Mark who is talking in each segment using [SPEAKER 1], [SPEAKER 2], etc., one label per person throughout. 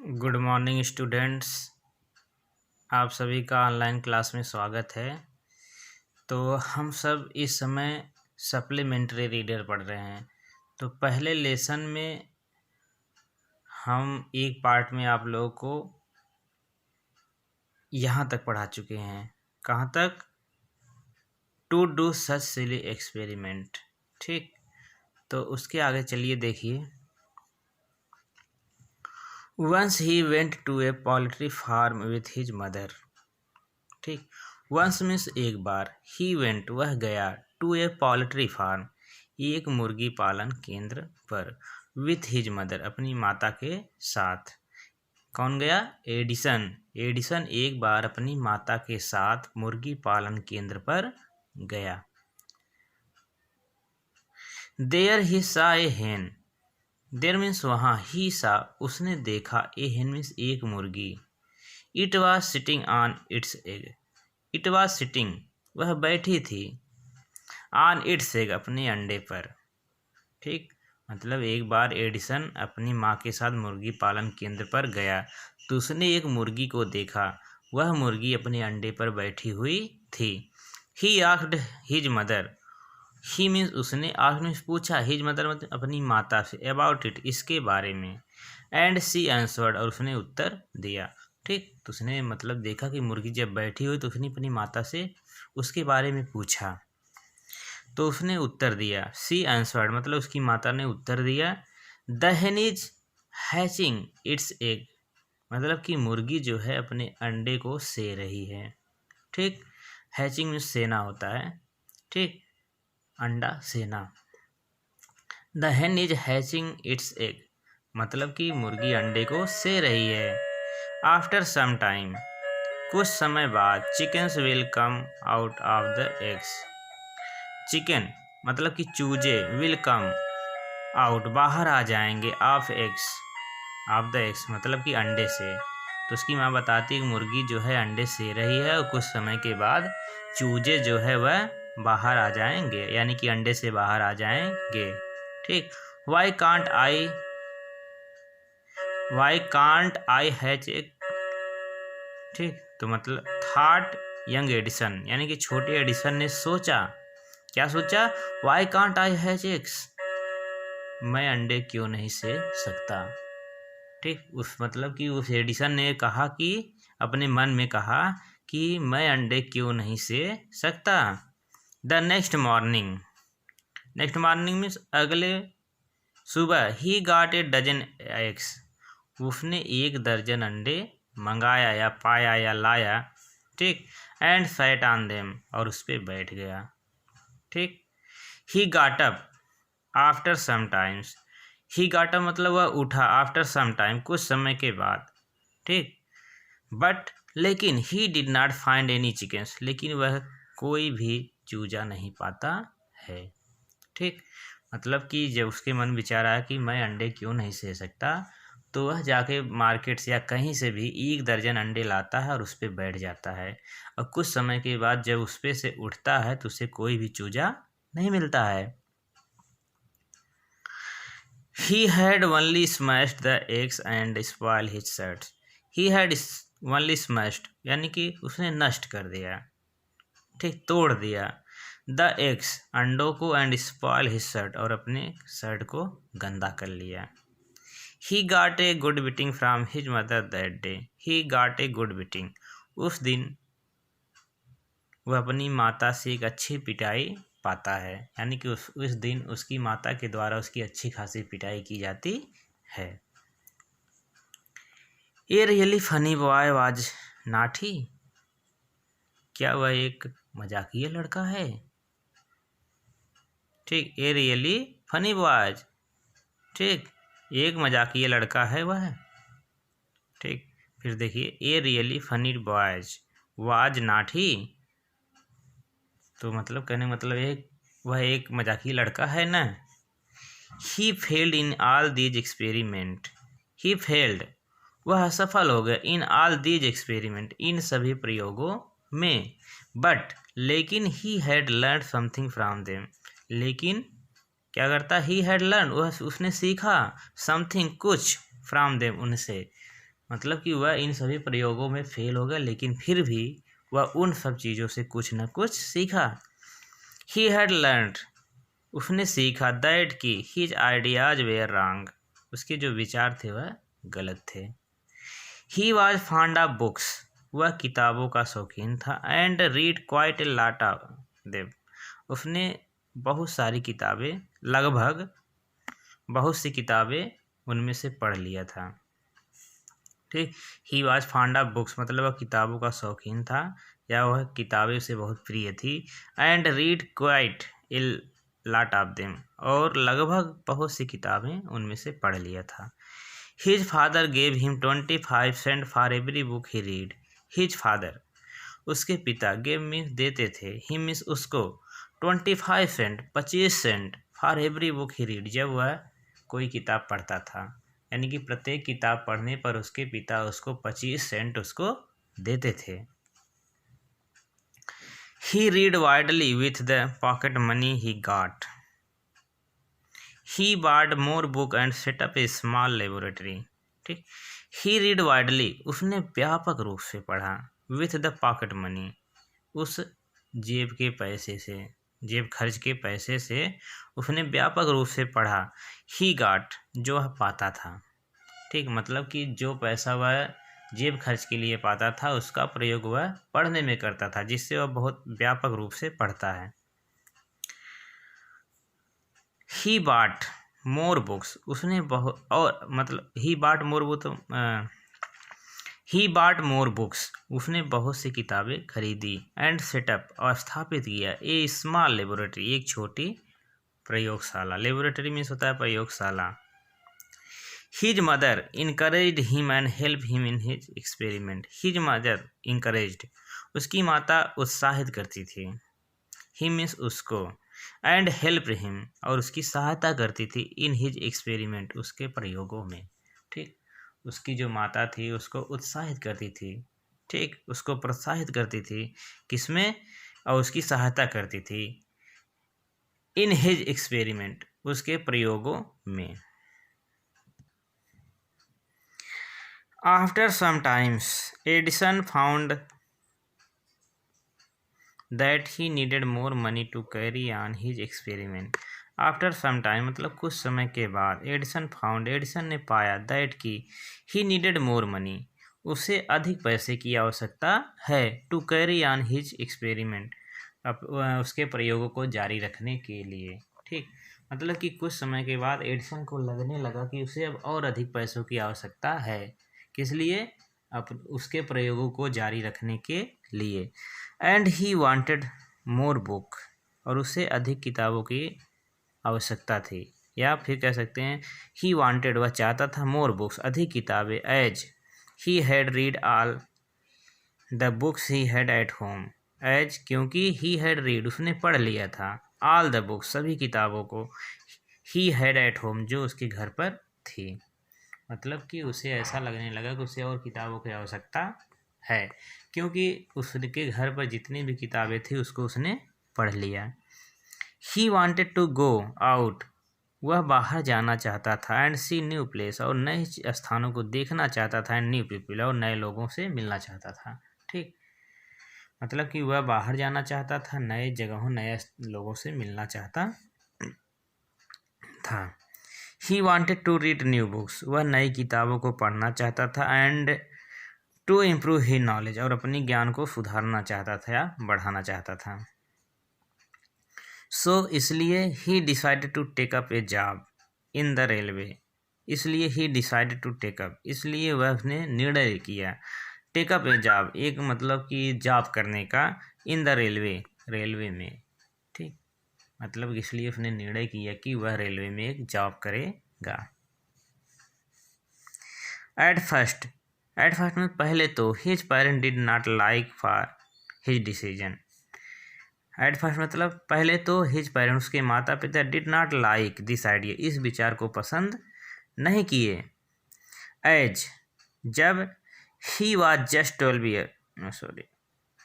[SPEAKER 1] Good morning students. आप सभी का ऑनलाइन क्लास में स्वागत है। तो हम सब इस समय सप्लीमेंट्री रीडर पढ़ रहे हैं। तो पहले लेसन में हम एक पार्ट में आप लोगों को यहाँ तक पढ़ा चुके हैं। कहाँ तक? To do such silly experiment. ठीक, तो उसके आगे चलिए देखिए। Once he went to a poultry farm with his mother। ठीक, once मीन्स एक बार, he went वह गया, to a poultry farm एक मुर्गी पालन केंद्र पर, with his mother अपनी माता के साथ। कौन गया? एडिसन। एडिसन एक बार अपनी माता के साथ मुर्गी पालन केंद्र पर गया। There he saw a hen। There means वहाँ, ही सा उसने देखा, ए हेन मीन्स एक मुर्गी। It was sitting on it's egg. It was sitting वह बैठी थी, ऑन इट्स एग अपने अंडे पर। ठीक, मतलब एक बार एडिसन अपनी माँ के साथ मुर्गी पालन केंद्र पर गया तो उसने एक मुर्गी को देखा, वह मुर्गी अपने अंडे पर बैठी हुई थी। He asked his mother. He means उसने, आस्क्ड मीन्स पूछा, हिज मदर मतलब अपनी माता से, अबाउट इट इसके बारे में। एंड सी आंसर्ड और उसने उत्तर दिया। ठीक, तो उसने मतलब देखा कि मुर्गी जब बैठी हुई तो उसने अपनी माता से उसके बारे में पूछा तो उसने उत्तर दिया। सी आंसर्ड मतलब उसकी माता ने उत्तर दिया। The hen is hatching it's egg मतलब कि मुर्गी जो है अपने अंडे को से रही है। ठीक, हैचिंग मीन्स सेना होता है। ठीक, अंडा सेना। The hen is hatching it's egg मतलब कि मुर्गी अंडे को से रही है। आफ्टर सम टाइम कुछ समय बाद, chickens will come out of the eggs. Chicken मतलब कि चूजे, विल कम आउट बाहर आ जाएंगे, of eggs of the eggs मतलब कि अंडे से। तो उसकी माँ बताती है कि मुर्गी जो है अंडे से रही है और कुछ समय के बाद चूजे जो है वह बाहर आ जाएंगे, यानी कि अंडे से बाहर आ जाएंगे। ठीक, why can't I hatch egg. ठीक, तो मतलब थॉट यंग एडिसन यानी कि छोटे एडिसन ने सोचा, क्या सोचा? Why can't I hatch eggs मैं अंडे क्यों नहीं से सकता। ठीक, उस मतलब कि उस एडिसन ने कहा कि अपने मन में कहा कि मैं अंडे क्यों नहीं से सकता। द नेक्स्ट मॉर्निंग मीन्स अगले सुबह, he got a dozen eggs उसने 1 दर्जन अंडे मंगाया या पाया या लाया। ठीक, एंड सैट ऑन देम और उस पर बैठ गया। ठीक, he got up after some times. He got up मतलब वह उठा, आफ्टर सम टाइम कुछ समय के बाद। ठीक, बट लेकिन he did not find any chickens लेकिन वह कोई भी चूजा नहीं पाता है। ठीक, मतलब कि जब उसके मन विचार आया कि मैं अंडे क्यों नहीं से सकता तो वह जाके मार्केट से या कहीं से भी 1 दर्जन अंडे लाता है और उस पर बैठ जाता है। और कुछ समय के बाद जब उस पे से उठता है तो उसे कोई भी चूजा नहीं मिलता है। He had only smashed the eggs and spoiled his shirts। He had only smashed यानी कि उसने नष्ट कर दिया, ठीक, तोड़ दिया। द एग्स अंडों को, एंड स्पॉइल हिज शर्ट और अपने शर्ट को गंदा कर लिया। ही got a good beating from his mother that day. He got a good beating उस दिन वह अपनी माता से एक अच्छी पिटाई पाता है, यानी कि उस दिन उसकी माता के द्वारा उसकी अच्छी खासी पिटाई की जाती है। A really funny boy was not ही क्या वह एक मजाकिया लड़का है। ठीक, ए रियली फनी बॉयज ठीक, एक मजाकिया लड़का है वह। ठीक, फिर देखिए, a really funny boys was not ही तो मतलब कहने मतलब वह एक मजाकिया लड़का है ना। He failed in all these experiment. He failed वह असफल हो गया, इन ऑल दीज एक्सपेरिमेंट इन सभी प्रयोगों में। बट लेकिन he had learn something from them लेकिन क्या करता? ही हैड लर्न उसने सीखा, समथिंग कुछ, फ्रॉम देम उनसे। मतलब कि वह इन सभी प्रयोगों में फेल हो गया, लेकिन फिर भी वह उन सब चीज़ों से कुछ न कुछ सीखा। ही हैड लर्नड, उसने सीखा दैट कि हिज आइडियाज वेयर रॉन्ग, उसके जो विचार थे वह गलत थे। He was fond of books, वह किताबों का शौकीन था। And read quite a lot of them, उसने बहुत सारी किताबें, लगभग बहुत सी किताबें उनमें से पढ़ लिया था। ठीक, he was fond of books मतलब वह किताबों का शौकीन था या वह किताबें उसे बहुत प्रिय थी। And read quite a lot of them, और लगभग बहुत सी किताबें उनमें से पढ़ लिया था। His father gave him 25 cent for every book he read. His father, उसके पिता, गेव मीन्स देते थे, हिम मीन्स उसको, 25 cent 25 cent for every book he read, जब वह कोई किताब पढ़ता था, यानी कि प्रत्येक किताब पढ़ने पर उसके पिता उसको 25 सेंट उसको देते थे। He read widely with the pocket money he got. He bought more book and set up a small laboratory. ठीक, ही रीड वाइडली, उसने व्यापक रूप से पढ़ा, विथ द पॉकेट मनी, उस जेब के पैसे से, जेब खर्च के पैसे से उसने व्यापक रूप से पढ़ा। ही गॉट, जो वह पाता था। ठीक, मतलब कि जो पैसा वह जेब खर्च के लिए पाता था उसका प्रयोग वह पढ़ने में करता था, जिससे वह बहुत व्यापक रूप से पढ़ता है। ही बाट मोर बुक्स, उसने बहुत, और मतलब ही बाट मोर बुक, ही बाट मोर बुक्स, उसने बहुत सी किताबें खरीदी। एंड सेटअप, और स्थापित किया, ए स्मॉल लेबोरेटरी, एक छोटी प्रयोगशाला। लेबोरेटरी मीन्स होता है प्रयोगशाला। His mother encouraged him and help him in his experiment. His mother encouraged, उसकी माता उत्साहित करती थी, हिम मीन्स उसको, एंड हेल्प हिम, और उसकी सहायता करती थी, इन हिज एक्सपेरिमेंट, उसके प्रयोगों में। ठीक, उसकी जो माता थी उसको उत्साहित करती थी, ठीक, उसको प्रोत्साहित करती थी, किसमें, और उसकी सहायता करती थी, इन हिज एक्सपेरिमेंट, उसके प्रयोगों में। After some times, Edison found that he needed more money to carry on his experiment. After some time मतलब कुछ समय के बाद, एडिसन ने पाया that कि he needed more money, उसे अधिक पैसे की आवश्यकता है, to carry on his experiment, उसके प्रयोगों को जारी रखने के लिए। ठीक, मतलब कि कुछ समय के बाद एडिसन को लगने लगा कि उसे अब और अधिक पैसों की आवश्यकता है, किस लिए, अब उसके प्रयोगों को जारी रखने के लिए। And he wanted more book, और उसे अधिक किताबों की आवश्यकता थी, या फिर कह सकते हैं ही वांटेड, वह चाहता था, मोर बुक्स, अधिक किताबें, as he had read all the books he had at home. As क्योंकि ही हैड रीड, उसने पढ़ लिया था, ऑल द बुक्स, सभी किताबों को, ही हैड एट होम, जो उसके घर पर थी। मतलब कि उसे ऐसा लगने लगा कि उसे और किताबों की आवश्यकता है, क्योंकि उसके घर पर जितनी भी किताबें थी उसको उसने पढ़ लिया। He wanted to go out, वह बाहर जाना चाहता था, एंड सी न्यू प्लेस, और नए स्थानों को देखना चाहता था, एंड न्यू पीपल, और नए लोगों से मिलना चाहता था। ठीक, मतलब कि वह बाहर जाना चाहता था, नए जगहों, नए लोगों से मिलना चाहता था। He wanted to read new books, वह नई किताबों को पढ़ना चाहता था, and to improve he knowledge, और अपनी ज्ञान को सुधारना चाहता था या बढ़ाना चाहता था। सो इसलिए he decided to take up a job in the railway, इसलिए he decided to take up, इसलिए वह उसने निर्णय किया, टेक अप ए जॉब, एक मतलब कि जॉब करने का, इन द रेलवे, रेलवे में। ठीक, मतलब इसलिए उसने निर्णय किया कि वह रेलवे में एक जॉब करेगा। एट फर्स्ट में पहले तो his parent did not like for his decision. At first मतलब पहले तो हिज पेरेंट, उसके माता पिता, did not like this idea, इस विचार को पसंद नहीं किए। एज जब ही वॉज जस्ट 12 ईयर,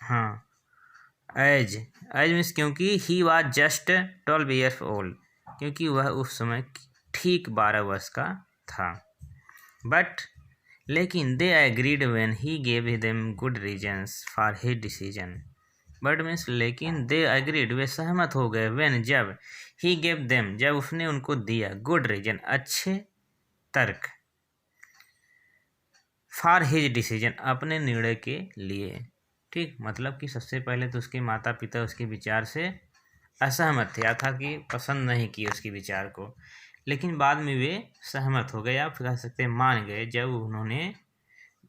[SPEAKER 1] हाँ, एज मीन्स क्योंकि he was just 12 years old, क्योंकि वह उस समय ठीक 12 वर्ष का था। बट लेकिन they agreed when he gave them good reasons for his decision. But means लेकिन दे एग्रीड वे सहमत हो गए व्हेन जब ही गेव देम जब उसने उनको दिया गुड रीजन अच्छे तर्क फॉर हिज डिसीजन अपने निर्णय के लिए। ठीक, मतलब कि सबसे पहले तो उसके माता पिता उसके विचार से असहमत थे, था कि पसंद नहीं किए उसके विचार को, लेकिन बाद में वे सहमत हो गए, आप कह सकते हैं मान गए, जब उन्होंने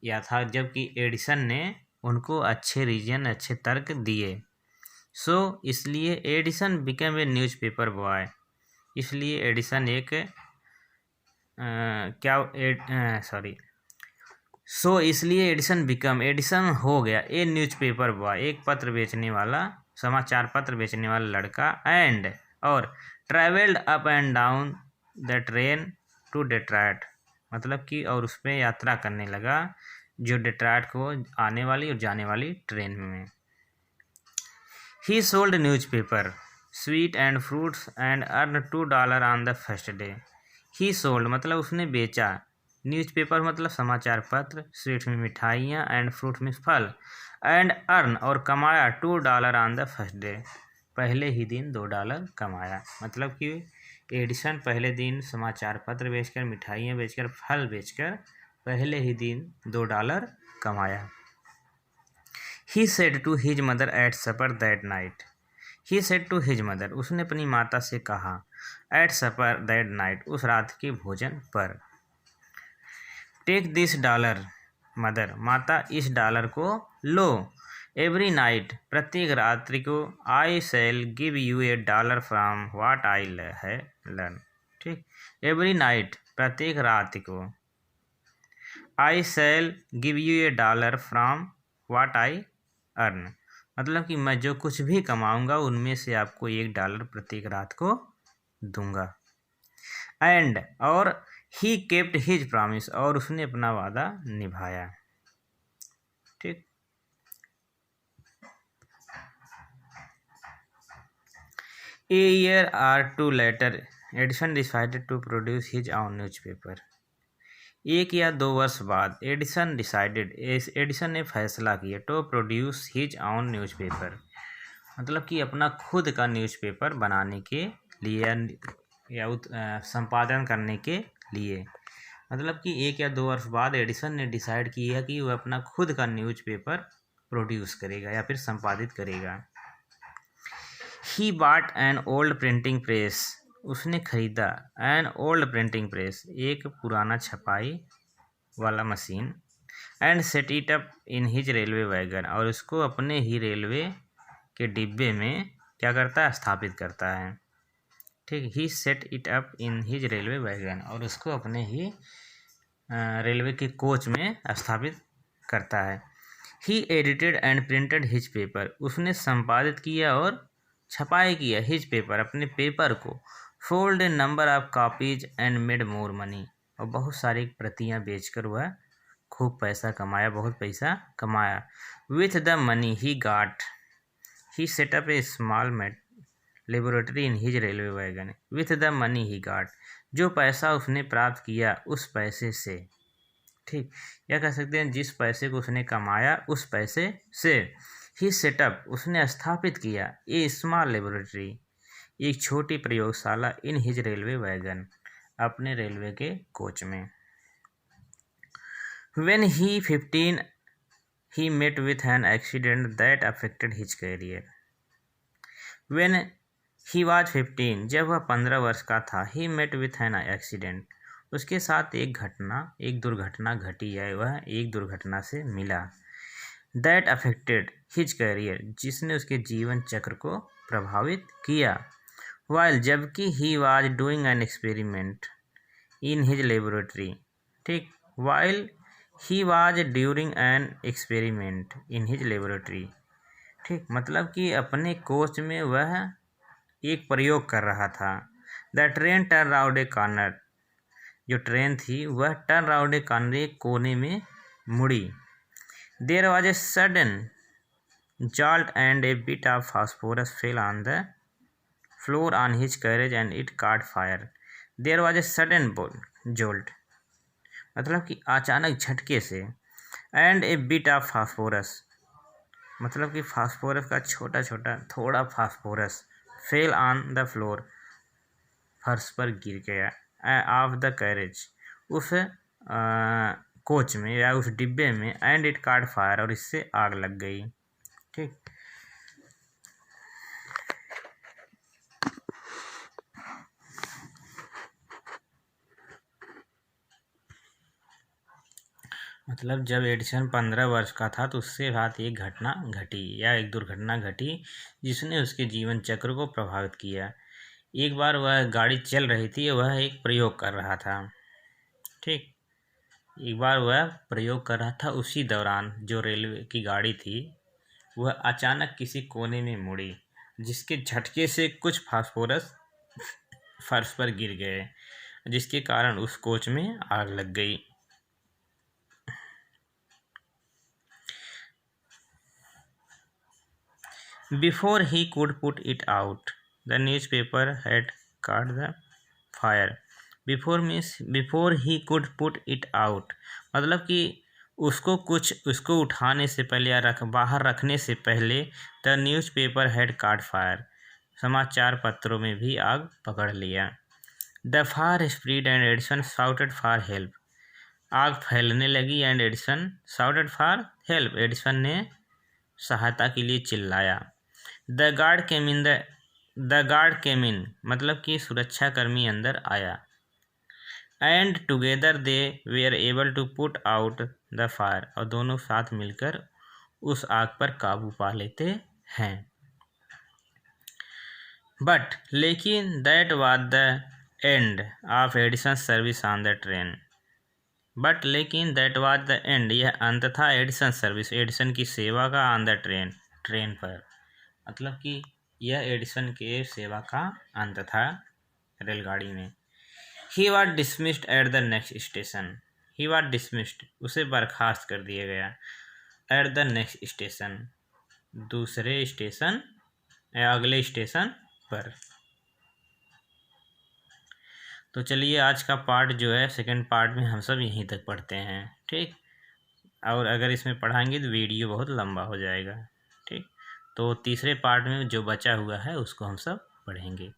[SPEAKER 1] या था जबकि एडिसन ने उनको अच्छे रीजन अच्छे तर्क दिए। सो इसलिए Edison become a newspaper boy, इसलिए एडिसन एक इसलिए एडिसन हो गया ए न्यूज़पेपर बॉय एक पत्र बेचने वाला, समाचार पत्र बेचने वाला लड़का, एंड और travelled up and down the train to Detroit, मतलब कि और उस पर यात्रा करने लगा जो डेट्रॉयट को आने वाली और जाने वाली ट्रेन में। ही sold newspaper sweet and fruits and earn $2 on the first day. He sold मतलब उसने बेचा, न्यूज़पेपर मतलब समाचार पत्र, स्वीट में मिठाइयाँ एंड फ्रूट में फल, एंड अर्न और कमाया $2 ऑन द फर्स्ट डे, पहले ही दिन $2 कमाया। मतलब कि एडिसन पहले दिन समाचार पत्र बेचकर, मिठाइयाँ बेचकर, फल बेचकर पहले ही दिन $2 कमाया। He said to his mother at supper that night. He said to his mother, उसने अपनी माता से कहा, at supper that night, उस रात के भोजन पर। Take this dollar, mother, माता इस डॉलर को लो। Every night, प्रत्येक रात्रि को, I shall give you $1 from what I learn. ठीक, every night, प्रत्येक रात को, I shall give you $1 from what I earn, मतलब कि मैं जो कुछ भी कमाऊंगा उनमें से आपको $1 प्रत्येक रात को दूंगा। एंड और ही केप्ट हिज प्रॉमिस, और उसने अपना वादा निभाया। ठीक, a year or two later Edison decided to produce his own newspaper. 1 या 2 वर्ष बाद एडिसन ने फैसला किया to produce his own newspaper, मतलब कि अपना खुद का न्यूज़पेपर बनाने के लिए या संपादन करने के लिए। मतलब कि 1 या 2 वर्ष बाद एडिसन ने डिसाइड किया कि वह अपना खुद का न्यूज़पेपर प्रोड्यूस करेगा या फिर संपादित करेगा। He bought an old printing press, उसने खरीदा एन ओल्ड प्रिंटिंग प्रेस, एक पुराना छपाई वाला machine, and set it up in his railway wagon, और उसको अपने ही रेलवे के डिब्बे में क्या करता है, स्थापित करता है। ठीक, he set it up in his railway wagon, और उसको अपने ही रेलवे के कोच में स्थापित करता है। He edited and printed his paper, उसने संपादित किया और छपाई किया हिज पेपर, अपने पेपर को, fold a number of copies and made more money, और बहुत सारी प्रतियां बेचकर वह खूब पैसा कमाया, बहुत पैसा कमाया। With the money he got he set up a small laboratory in his railway wagon. With the money he got, जो पैसा उसने प्राप्त किया उस पैसे से, ठीक, या कह सकते हैं जिस पैसे को उसने कमाया उस पैसे से, ही सेटअप उसने स्थापित किया, ए स्मॉल लेबोरेटरी एक छोटी प्रयोगशाला, इन हिज रेलवे वैगन अपने रेलवे के कोच में। When he 15, he met with an accident that affected his career. When he was 15, जब वह 15 वर्ष का था, he met with an accident, उसके साथ एक दुर्घटना घटी है, वह एक दुर्घटना से मिला। That affected his career, जिसने उसके जीवन चक्र को प्रभावित किया। While जबकि he was doing an experiment in his laboratory, ठीक, while he was during an experiment in his laboratory, ठीक, मतलब कि अपने कोच में वह एक प्रयोग कर रहा था। The train turn round A corner, जो ट्रेन थी वह टर्न राउंड ए कॉर्नर, एक कोने में मुड़ी। There was a sudden jolt and a bit of phosphorus fell on the floor on his carriage and it caught fire. There was a sudden jolt, मतलब कि अचानक झटके से। And a bit of phosphorus, मतलब कि phosphorus का छोटा छोटा थोड़ा phosphorus fell on the floor, फर्श पर गिर गया। ऑफ द कैरेज, उस कोच में या उस डिब्बे में। एंड इट कार्ड फायर, और इससे आग लग गई। ठीक, मतलब जब एडिसन 15 वर्ष का था तो उससे रात एक घटना घटी या एक दुर्घटना घटी जिसने उसके जीवन चक्र को प्रभावित किया। एक बार वह गाड़ी चल रही थी, वह एक प्रयोग कर रहा था। ठीक, एक बार वह प्रयोग कर रहा था, उसी दौरान जो रेलवे की गाड़ी थी वह अचानक किसी कोने में मुड़ी, जिसके झटके से कुछ फास्फोरस फर्श पर गिर गए, जिसके कारण उस कोच में आग लग गई। Before he could put it out, the newspaper had caught the fire. Before he could put it out, मतलब कि उसको उठाने से पहले या बाहर रखने से पहले the newspaper had caught fire, समाचार पत्रों में भी आग पकड़ लिया। The fire spread and Edison shouted for help, आग फैलने लगी। And Edison shouted for help, Edison ने सहायता के लिए चिल्लाया। द गार्ड केम इन, मतलब कि सुरक्षाकर्मी अंदर आया। And together they were able to put out the fire, और दोनों साथ मिलकर उस आग पर काबू पा लेते हैं। बट लेकिन that was the end of Edison service on the train. But लेकिन दैट वाज द एंड, यह अंत था एडिसन सर्विस, एडिसन की सेवा का, ऑन द ट्रेन पर, मतलब कि यह एडिसन के सेवा का अंत था रेलगाड़ी में। He was dismissed at the next station, he was dismissed, उसे बर्खास्त कर दिया गया। एट द नेक्स्ट स्टेशन, दूसरे स्टेशन या अगले स्टेशन पर। तो चलिए आज का पार्ट जो है सेकंड पार्ट में हम सब यहीं तक पढ़ते हैं। ठीक, और अगर इसमें पढ़ाएंगे तो वीडियो बहुत लंबा हो जाएगा। ठीक, तो तीसरे पार्ट में जो बचा हुआ है उसको हम सब पढ़ेंगे।